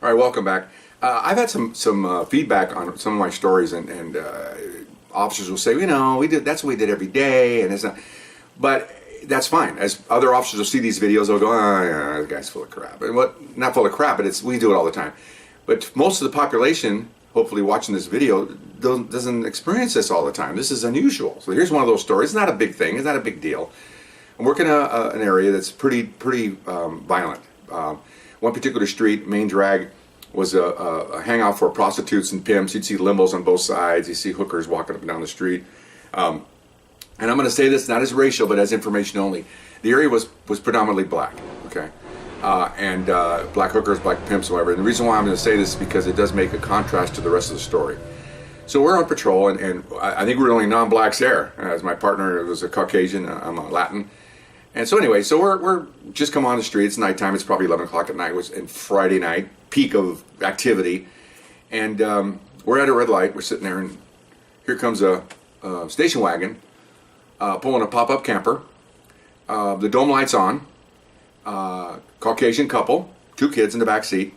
All right, welcome back. I've had some feedback on some of my stories, and officers will say, you know, that's what we did every day, and it's not. But that's fine. As other officers will see these videos, they'll go, oh, yeah, this guy's full of crap. And what? Not full of crap, but we do it all the time. But most of the population, hopefully watching this video, doesn't experience this all the time. This is unusual. So here's one of those stories. It's not a big thing. It's not a big deal. I'm working an area that's pretty violent. One particular street, main drag, was a hangout for prostitutes and pimps. You'd see limos on both sides. You see hookers walking up and down the street. And I'm going to say this not as racial, but as information only. The area was predominantly black, okay? And black hookers, black pimps, whatever. And the reason why I'm going to say this is because it does make a contrast to the rest of the story. So we're on patrol, and I think we're the only non-blacks there. As my partner was a Caucasian, I'm a Latin. And so anyway, so we're just come on the street. It's nighttime. It's probably 11 o'clock at night. And Friday night, peak of activity. And we're at a red light. We're sitting there, and here comes a station wagon pulling a pop-up camper. The dome light's on. Caucasian couple, 2 kids in the back seat.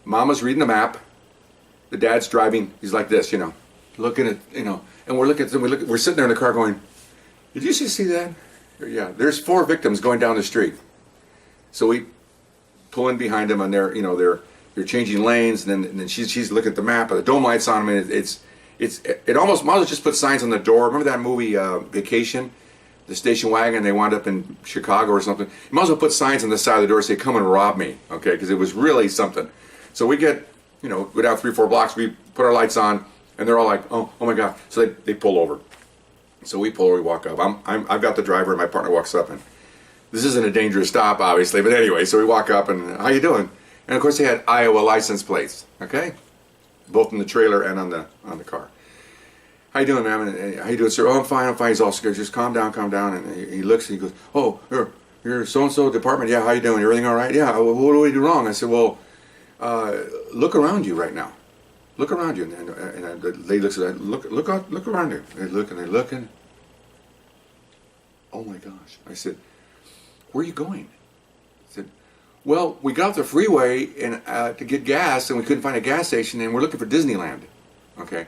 Mama's reading the map. The dad's driving. He's like this, you know, looking at, you know, and we're sitting there in the car going, did you see that? Yeah, there's 4 victims going down the street. So we pull in behind them, and they're changing lanes, and then she's looking at the map, and the dome lights on them, and it almost might as well just put signs on the door. Remember that movie Vacation? The station wagon, they wound up in Chicago or something. You might as well put signs on the side of the door say, come and rob me, okay? Because it was really something. So we get, go down 3-4 blocks, we put our lights on, and they're all like, oh my God. So they pull over. So we pull over, we walk up. I've got the driver, and my partner walks up, and this isn't a dangerous stop, obviously, but anyway, so we walk up, and how you doing? And of course they had Iowa license plates, okay? Both in the trailer and on the car. How you doing, ma'am? And how you doing, sir? Oh, I'm fine. He's all scared. Just calm down. And he looks and he goes, oh, you're so-and-so department. Yeah, how you doing? Everything all right? Yeah, what do we do wrong? I said, well, look around you right now. Look around you. And the lady looks at that. Look around you. They look, and they're looking. Oh, my gosh. I said, where are you going? I said, well, we got off the freeway and to get gas, and we couldn't find a gas station, and we're looking for Disneyland. Okay.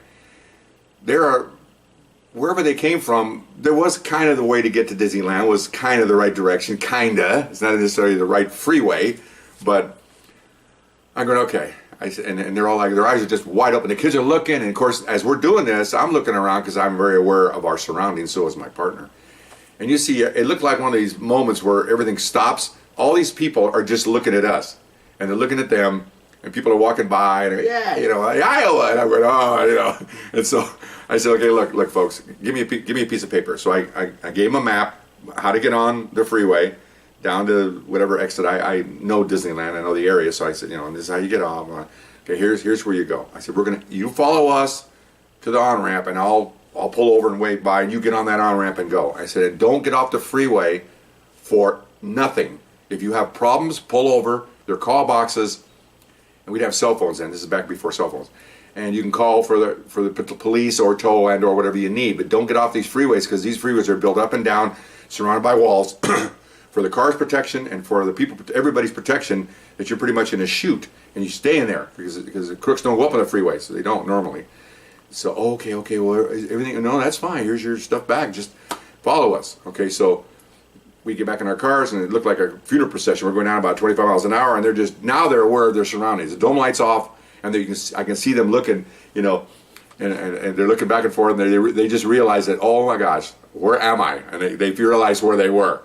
Wherever they came from, there was kind of the way to get to Disneyland, was kind of the right direction, kinda. It's not necessarily the right freeway, but I'm going, okay. I said, and they're all like, their eyes are just wide open. The kids are looking, and of course, as we're doing this, I'm looking around because I'm very aware of our surroundings, so is my partner. And you see, it looked like one of these moments where everything stops. All these people are just looking at us, and they're looking at them, and people are walking by, and yeah, Iowa, and I went, oh, and so I said, okay, look, folks, give me a piece of paper. So I gave them a map, how to get on the freeway, down to whatever exit. I know Disneyland, I know the area, so I said, and this is how you get off. Okay, here's where you go. I said, you follow us to the on-ramp, and I'll pull over and wait by, and you get on that on-ramp and go. I said, and don't get off the freeway for nothing. If you have problems, pull over. There are call boxes. And we'd have cell phones then. This is back before cell phones. And you can call for the police or tow and or whatever you need. But don't get off these freeways, because these freeways are built up and down, surrounded by walls, for the car's protection and for the people, everybody's protection, that you're pretty much in a chute. And you stay in there because the crooks don't go up on the freeway, so they don't normally. So, okay, well, everything, no, that's fine. Here's your stuff back. Just follow us. Okay, so we get back in our cars, and it looked like a funeral procession. We're going down about 25 miles an hour, and they're aware of their surroundings. The dome light's off, and I can see them looking, and they're looking back and forth, and they just realize that, oh my gosh, where am I? And they realize where they were.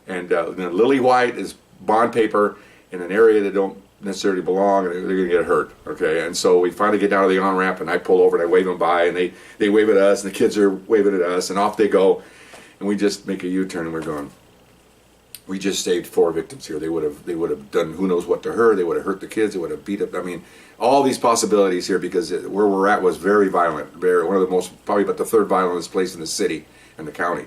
And lily white is bond paper in an area that don't necessarily belong, and they're going to get hurt. Okay, and so we finally get down to the on-ramp, and I pull over, and I wave them by, and they wave at us, and the kids are waving at us, and off they go, and we just make a U-turn, and we're going, we just saved 4 victims here. They would have done who knows what to her. They would have hurt the kids. They would have beat up. I mean, all these possibilities here, because where we're at was very violent. One of the most, probably about the 3rd violentest place in the city and the county.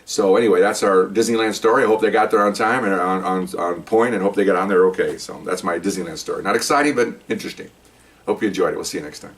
So anyway, that's our Disneyland story. I hope they got there on time and on point, and hope they got on there okay. So that's my Disneyland story. Not exciting, but interesting. Hope you enjoyed it. We'll see you next time.